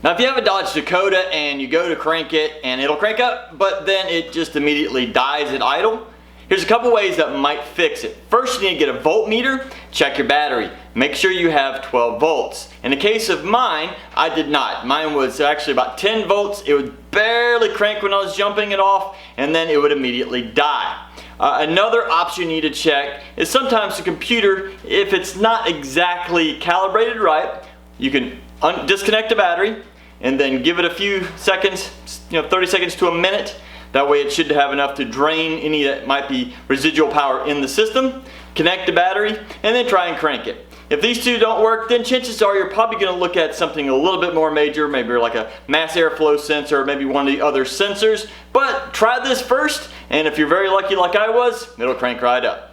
Now if you have a Dodge Dakota and you go to crank it and it'll crank up, but then it just immediately dies at idle, here's a couple ways that might fix it. First, you need to get a voltmeter, check your battery. Make sure you have 12 volts. In the case of mine, I did not. Mine was actually about 10 volts. It would barely crank when I was jumping it off, and then it would immediately die. Another option you need to check is sometimes the computer, if it's not exactly calibrated right, you can disconnect the battery and then give it a few seconds, 30 seconds to a minute. That way it should have enough to drain any that might be residual power in the system. Connect the battery and then try and crank it. If these two don't work, then chances are you're probably going to look at something a little bit more major, maybe like a mass airflow sensor, or maybe one of the other sensors. But try this first, and if you're very lucky like I was, it'll crank right up.